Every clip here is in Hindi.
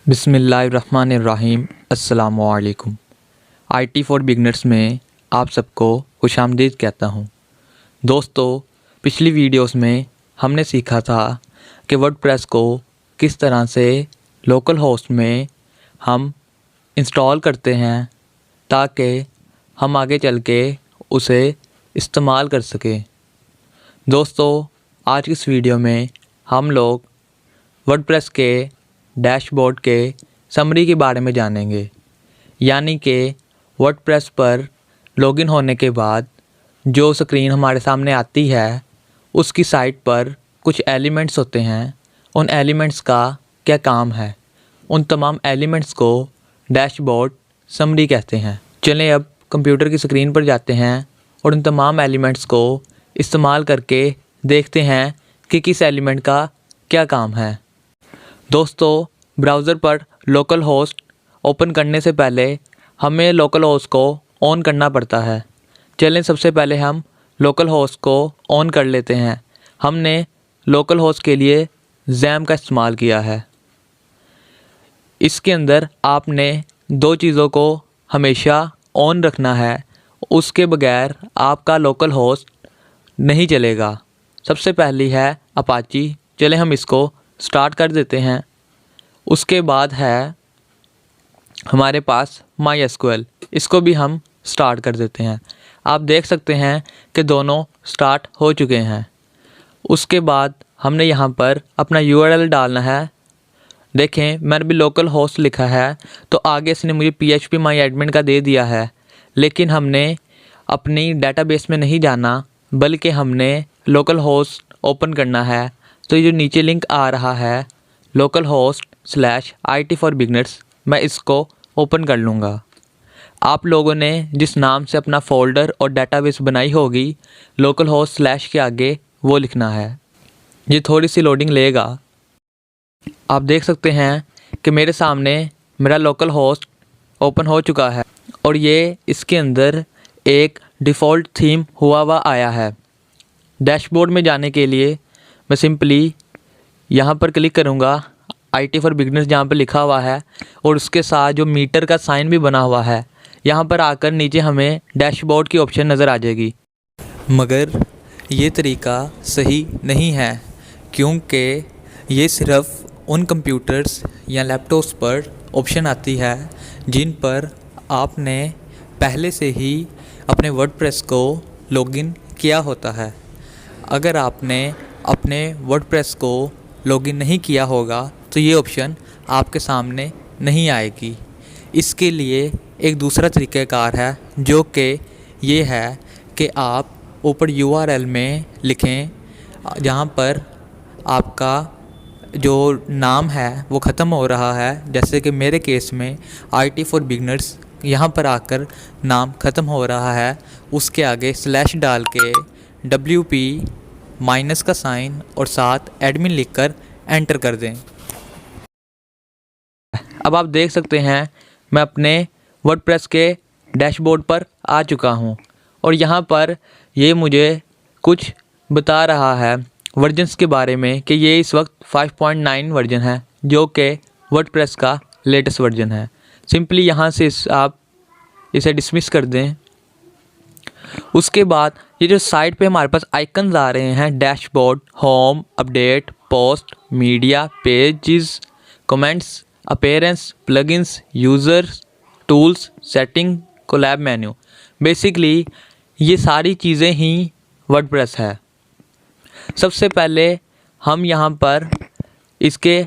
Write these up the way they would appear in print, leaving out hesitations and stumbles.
बिस्मिल्लाहिर्रहमानिर्रहीम अस्सलामुअलैकुम। IT फॉर बिगनर्स में आप सबको खुशामदीद कहता हूँ। दोस्तों, पिछली वीडियोस में हमने सीखा था कि वर्डप्रेस को किस तरह से लोकल होस्ट में हम इंस्टॉल करते हैं ताकि हम आगे चल के उसे इस्तेमाल कर सकें। दोस्तों, आज की इस वीडियो में हम लोग वर्डप्रेस के डैशबोर्ड के समरी के बारे में जानेंगे, यानी कि वर्डप्रेस पर लॉगिन होने के बाद जो स्क्रीन हमारे सामने आती है उसकी साइट पर कुछ एलिमेंट्स होते हैं। उन एलिमेंट्स का क्या काम है, उन तमाम एलिमेंट्स को डैशबोर्ड समरी कहते हैं। चलें अब कंप्यूटर की स्क्रीन पर जाते हैं और उन तमाम एलिमेंट्स को इस्तेमाल करके देखते हैं कि किस एलिमेंट का क्या काम है। दोस्तों, ब्राउज़र पर लोकल होस्ट ओपन करने से पहले हमें लोकल होस्ट को ऑन करना पड़ता है। चलें सबसे पहले हम लोकल होस्ट को ऑन कर लेते हैं। हमने लोकल होस्ट के लिए ज़ैम का इस्तेमाल किया है। इसके अंदर आपने दो चीज़ों को हमेशा ऑन रखना है, उसके बगैर आपका लोकल होस्ट नहीं चलेगा। सबसे पहली है अपाची। चलें हम इसको स्टार्ट कर देते हैं। उसके बाद है हमारे पास MySQL, इसको भी हम स्टार्ट कर देते हैं। आप देख सकते हैं कि दोनों स्टार्ट हो चुके हैं। उसके बाद हमने यहाँ पर अपना URL डालना है। देखें, मैंने भी लोकल होस्ट लिखा है तो आगे इसने मुझे PHP my admin का दे दिया है, लेकिन हमने अपनी डेटाबेस में नहीं जाना बल्कि हमने लोकल होस्ट ओपन करना है। तो ये जो नीचे लिंक आ रहा है localhost/IT for beginners, मैं इसको ओपन कर लूँगा। आप लोगों ने जिस नाम से अपना फ़ोल्डर और डेटाबेस बनाई होगी लोकल होस्ट स्लैश के आगे वो लिखना है। ये थोड़ी सी लोडिंग लेगा। आप देख सकते हैं कि मेरे सामने मेरा लोकल होस्ट ओपन हो चुका है और ये इसके अंदर एक डिफ़ॉल्ट थीम हुआ आया है। डैशबोर्ड में जाने के लिए मैं सिंपली यहाँ पर क्लिक करूँगा, IT फॉर बिगनर्स जहाँ पर लिखा हुआ है और उसके साथ जो मीटर का साइन भी बना हुआ है, यहाँ पर आकर नीचे हमें डैशबोर्ड की ऑप्शन नज़र आ जाएगी। मगर ये तरीका सही नहीं है, क्योंकि ये सिर्फ़ उन कंप्यूटर्स या लैपटॉप्स पर ऑप्शन आती है जिन पर आपने पहले से ही अपने वर्डप्रेस को लॉगिन किया होता है। अगर आपने अपने वर्डप्रेस को लॉगिन नहीं किया होगा तो ये ऑप्शन आपके सामने नहीं आएगी। इसके लिए एक दूसरा तरीक़ाकार है, जो कि ये है कि आप ऊपर URL में लिखें जहाँ पर आपका जो नाम है वो ख़त्म हो रहा है। जैसे कि मेरे केस में IT फॉर बिगनर्स, यहाँ पर आकर नाम ख़त्म हो रहा है, उसके आगे स्लैश डाल के WP माइनस का साइन और साथ एडमिन लिखकर एंटर कर दें। अब आप देख सकते हैं मैं अपने वर्डप्रेस के डैशबोर्ड पर आ चुका हूं और यहाँ पर ये मुझे कुछ बता रहा है वर्जन्स के बारे में कि ये इस वक्त 5.9 वर्जन है, जो कि वर्डप्रेस का लेटेस्ट वर्जन है। सिंपली यहाँ से आप इसे डिसमिस कर दें। उसके बाद ये जो साइड पे हमारे पास आइकन्स आ रहे हैं, dashboard, home, update, post, media, pages, comments, appearance, plugins, users, tools, setting, collapse menu, basically ये सारी चीज़ें ही वर्डप्रेस है। सबसे पहले हम यहाँ पर इसके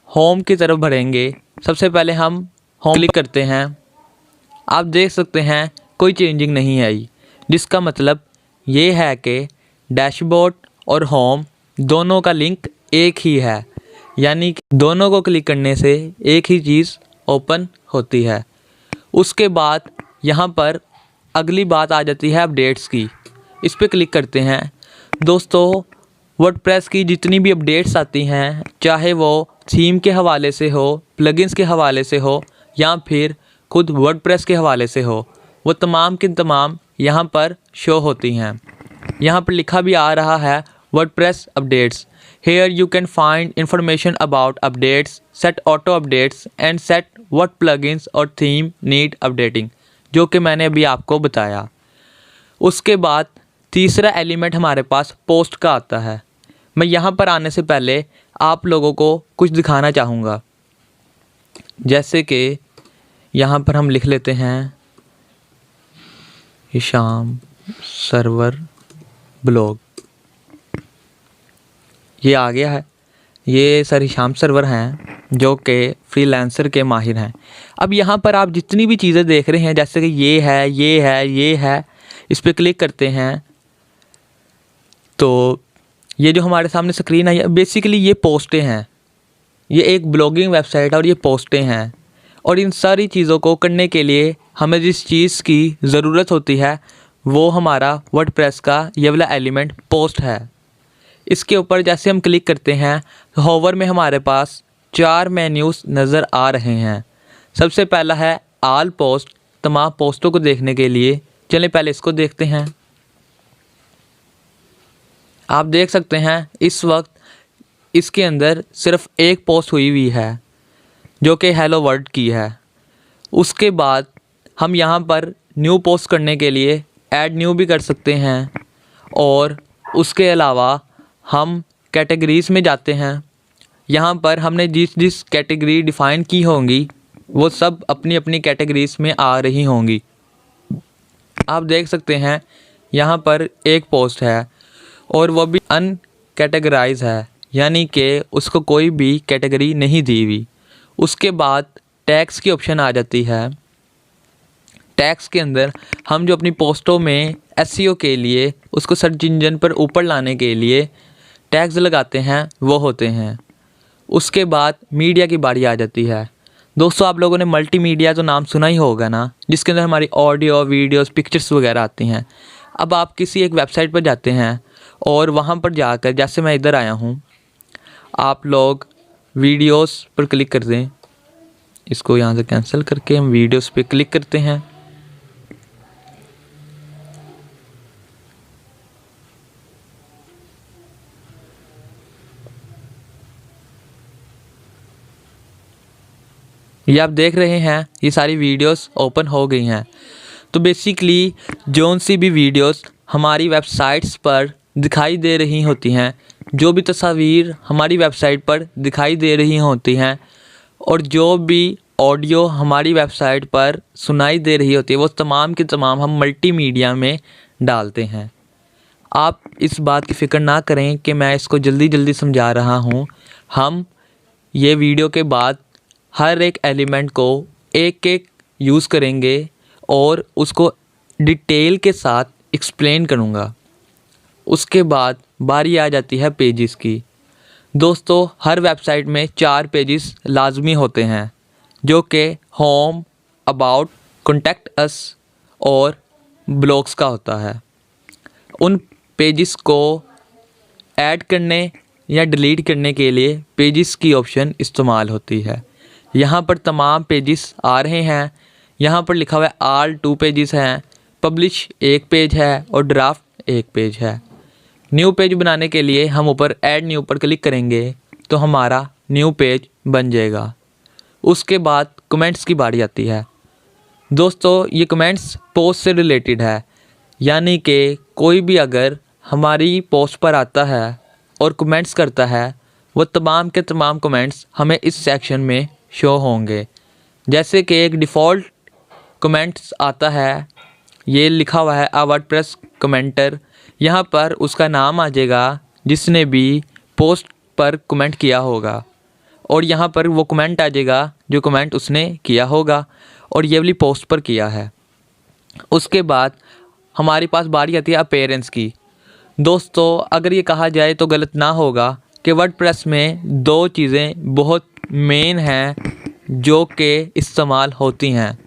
होम की तरफ बढ़ेंगे। सबसे पहले हम होम क्लिक करते हैं। आप देख सकते हैं कोई चेंजिंग नहीं आई, जिसका मतलब ये है कि डैशबोर्ड और होम दोनों का लिंक एक ही है, यानी कि दोनों को क्लिक करने से एक ही चीज़ ओपन होती है। उसके बाद यहाँ पर अगली बात आ जाती है अपडेट्स की। इस पर क्लिक करते हैं। दोस्तों, वर्डप्रेस की जितनी भी अपडेट्स आती हैं, चाहे वो थीम के हवाले से हो, प्लगइन्स के हवाले से हो या फिर खुद वर्डप्रेस के हवाले से हो, वो तमाम की तमाम यहाँ पर शो होती हैं। यहाँ पर लिखा भी आ रहा है WordPress updates. Here you can find information about updates, set auto updates and set what plugins और theme need updating, जो कि मैंने अभी आपको बताया। उसके बाद तीसरा एलिमेंट हमारे पास पोस्ट का आता है। मैं यहाँ पर आने से पहले आप लोगों को कुछ दिखाना चाहूँगा, जैसे कि यहाँ पर हम लिख लेते हैं हिशाम सर्वर ब्लॉग। ये आ गया है। ये सर हिशाम सर्वर हैं जो कि फ्रीलांसर के माहिर हैं। अब यहाँ पर आप जितनी भी चीज़ें देख रहे हैं, जैसे कि ये है, ये है, ये है, इस पर क्लिक करते हैं तो ये जो हमारे सामने स्क्रीन आई है, बेसिकली ये पोस्टें हैं। ये एक ब्लॉगिंग वेबसाइट है और ये पोस्टें हैं। और इन सारी चीज़ों को करने के लिए हमें जिस चीज़ की ज़रूरत होती है वो हमारा वर्डप्रेस का ये वाला एलिमेंट पोस्ट है। इसके ऊपर जैसे हम क्लिक करते हैं तो होवर में हमारे पास 4 मेन्यूज़ नज़र आ रहे हैं। सबसे पहला है आल पोस्ट, तमाम पोस्टों को देखने के लिए। चलिए पहले इसको देखते हैं। आप देख सकते हैं इस वक्त इसके अंदर सिर्फ एक पोस्ट हुई हुई है जो कि हेलो वर्ल्ड की है। उसके बाद हम यहाँ पर न्यू पोस्ट करने के लिए ऐड न्यू भी कर सकते हैं और उसके अलावा हम कैटेगरीज़ में जाते हैं। यहाँ पर हमने जिस कैटेगरी डिफ़ाइन की होंगी वो सब अपनी अपनी कैटेगरीज़ में आ रही होंगी। आप देख सकते हैं यहाँ पर एक पोस्ट है और वो भी अनकैटेगराइज है, यानी कि उसको कोई भी कैटेगरी नहीं दी हुई। उसके बाद टैग्स की ऑप्शन आ जाती है। टैग्स के अंदर हम जो अपनी पोस्टों में एसईओ के लिए उसको सर्च इंजन पर ऊपर लाने के लिए टैग्स लगाते हैं वो होते हैं। उसके बाद मीडिया की बारी आ जाती है। दोस्तों आप लोगों ने मल्टीमीडिया तो नाम सुना ही होगा ना, जिसके अंदर हमारी ऑडियो, वीडियोस, पिक्चर्स वगैरह आती हैं। अब आप किसी एक वेबसाइट पर जाते हैं और वहाँ पर जाकर, जैसे मैं इधर आया हूँ, आप लोग वीडियोस पर क्लिक कर दें। इसको यहाँ से कैंसिल करके हम वीडियोस पे क्लिक करते हैं। ये आप देख रहे हैं ये सारी वीडियोस ओपन हो गई हैं। तो बेसिकली जोन सी भी वीडियोस हमारी वेबसाइट्स पर दिखाई दे रही होती हैं, जो भी तस्वीर हमारी वेबसाइट पर दिखाई दे रही होती हैं और जो भी ऑडियो हमारी वेबसाइट पर सुनाई दे रही होती है, वो तमाम की तमाम हम मल्टीमीडिया में डालते हैं। आप इस बात की फ़िक्र ना करें कि मैं इसको जल्दी जल्दी समझा रहा हूँ। हम ये वीडियो के बाद हर एक एलिमेंट को एक एक यूज़ करेंगे और उसको डिटेल के साथ एक्सप्लेन करूँगा। उसके बाद बारी आ जाती है पेजेस की। दोस्तों हर वेबसाइट में 4 पेजेस लाजमी होते हैं, जो कि होम, अबाउट, कॉन्टैक्ट अस और ब्लॉग्स का होता है। उन पेजेस को ऐड करने या डिलीट करने के लिए पेजेस की ऑप्शन इस्तेमाल होती है। यहाँ पर तमाम पेजेस आ रहे हैं। यहाँ पर लिखा हुआ है ऑल 2 पेजेस हैं, पब्लिश 1 पेज है और ड्राफ्ट 1 पेज है। न्यू पेज बनाने के लिए हम ऊपर ऐड न्यू पर क्लिक करेंगे तो हमारा न्यू पेज बन जाएगा। उसके बाद कमेंट्स की बारी आती है। दोस्तों ये कमेंट्स पोस्ट से रिलेटेड है, यानी कि कोई भी अगर हमारी पोस्ट पर आता है और कमेंट्स करता है, वो तमाम के तमाम कमेंट्स हमें इस सेक्शन में शो होंगे। जैसे कि एक डिफ़ॉल्ट कमेंट्स आता है, ये लिखा हुआ है वर्डप्रेस कमेंटर। यहाँ पर उसका नाम आ जाएगा जिसने भी पोस्ट पर कमेंट किया होगा और यहाँ पर वो कमेंट आ जाएगा जो कमेंट उसने किया होगा और ये वाली पोस्ट पर किया है। उसके बाद हमारे पास बारी आती है अपीयरेंस की। दोस्तों अगर ये कहा जाए तो गलत ना होगा कि वर्डप्रेस में 2 चीज़ें बहुत मेन हैं जो कि इस्तेमाल होती हैं,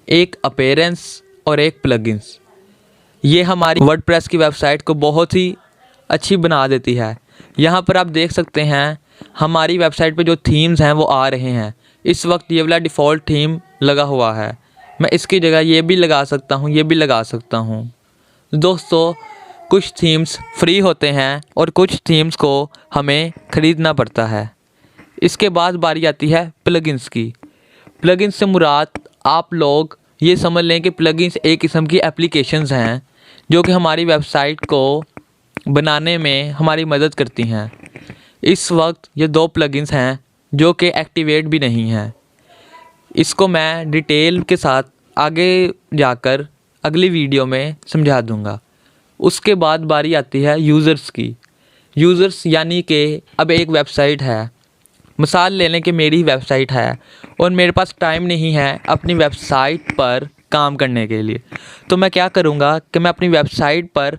एक अपीयरेंस और एक प्लगइन्स। ये हमारी वर्डप्रेस की वेबसाइट को बहुत ही अच्छी बना देती है। यहाँ पर आप देख सकते हैं हमारी वेबसाइट पे जो थीम्स हैं वो आ रहे हैं। इस वक्त ये वाला डिफ़ॉल्ट थीम लगा हुआ है, मैं इसकी जगह ये भी लगा सकता हूँ, ये भी लगा सकता हूँ। दोस्तों कुछ थीम्स फ्री होते हैं और कुछ थीम्स को हमें ख़रीदना पड़ता है। इसके बाद बारी आती है प्लगइन्स की। प्लगइन्स से मुराद आप लोग ये समझ लें कि प्लगइन्स एक किस्म की एप्लीकेशंस हैं जो कि हमारी वेबसाइट को बनाने में हमारी मदद करती हैं। इस वक्त ये 2 प्लगइन्स हैं जो कि एक्टिवेट भी नहीं हैं। इसको मैं डिटेल के साथ आगे जाकर अगली वीडियो में समझा दूंगा। उसके बाद बारी आती है यूज़र्स की। यूज़र्स यानी कि अब एक वेबसाइट है, मिसाल ले लें कि मेरी वेबसाइट है और मेरे पास टाइम नहीं है अपनी वेबसाइट पर काम करने के लिए, तो मैं क्या करूँगा कि मैं अपनी वेबसाइट पर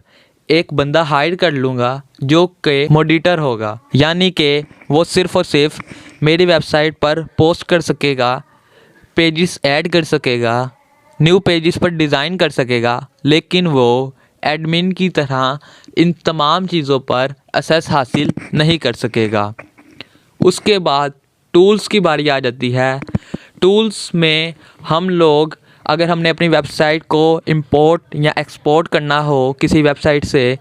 एक बंदा हायर कर लूँगा जो कि मॉडिटर होगा, यानी कि वो सिर्फ़ और सिर्फ मेरी वेबसाइट पर पोस्ट कर सकेगा, पेजेस ऐड कर सकेगा, न्यू पेजेस पर डिज़ाइन कर सकेगा, लेकिन वो एडमिन की तरह इन तमाम चीज़ों पर एक्सेस हासिल नहीं कर सकेगा। उसके बाद टूल्स की बारी आ जाती है। टूल्स में हम लोग अगर हमने अपनी वेबसाइट को इंपोर्ट या एक्सपोर्ट करना हो किसी वेबसाइट से,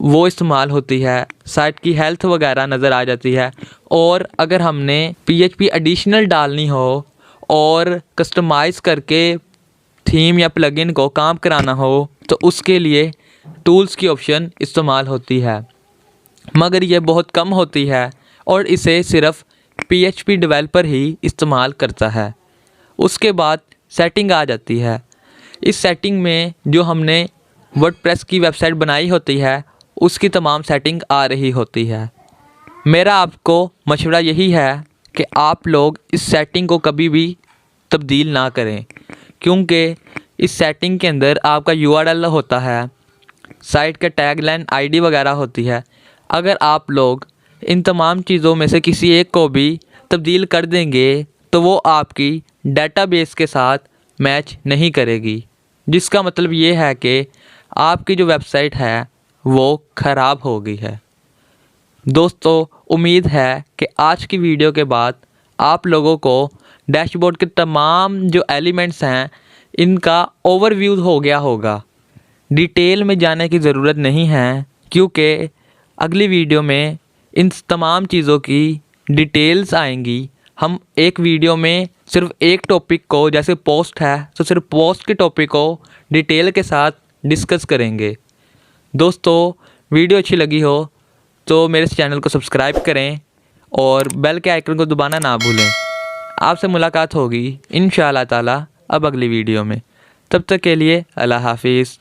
वो इस्तेमाल होती है। साइट की हेल्थ वगैरह नज़र आ जाती है। और अगर हमने PHP एडिशनल डालनी हो और कस्टमाइज़ करके थीम या प्लगइन को काम कराना हो तो उसके लिए टूल्स की ऑप्शन इस्तेमाल होती है, मगर ये बहुत कम होती है और इसे सिर्फ PHP डेवलपर ही इस्तेमाल करता है। उसके बाद सेटिंग आ जाती है। इस सेटिंग में जो हमने वर्डप्रेस की वेबसाइट बनाई होती है उसकी तमाम सेटिंग आ रही होती है। मेरा आपको मशवरा यही है कि आप लोग इस सेटिंग को कभी भी तब्दील ना करें, क्योंकि इस सेटिंग के अंदर आपका URL होता है, साइट का टैगलाइन ID वगैरह होती है। अगर आप लोग इन तमाम चीज़ों में से किसी एक को भी तब्दील कर देंगे तो वो आपकी डेटाबेस के साथ मैच नहीं करेगी, जिसका मतलब ये है कि आपकी जो वेबसाइट है वो ख़राब हो गई है। दोस्तों, उम्मीद है कि आज की वीडियो के बाद आप लोगों को डैशबोर्ड के तमाम जो एलिमेंट्स हैं इनका ओवरव्यू हो गया होगा। डिटेल में जाने की ज़रूरत नहीं है, क्योंकि अगली वीडियो में इन तमाम चीज़ों की डिटेल्स आएंगी। हम एक वीडियो में सिर्फ एक टॉपिक को, जैसे पोस्ट है तो सिर्फ पोस्ट के टॉपिक को डिटेल के साथ डिस्कस करेंगे। दोस्तों, वीडियो अच्छी लगी हो तो मेरे इस चैनल को सब्सक्राइब करें और बेल के आइकन को दबाना ना भूलें। आपसे मुलाकात होगी इंशाअल्लाह ताला अब अगली वीडियो में। तब तक के लिए अल्लाह हाफिज़।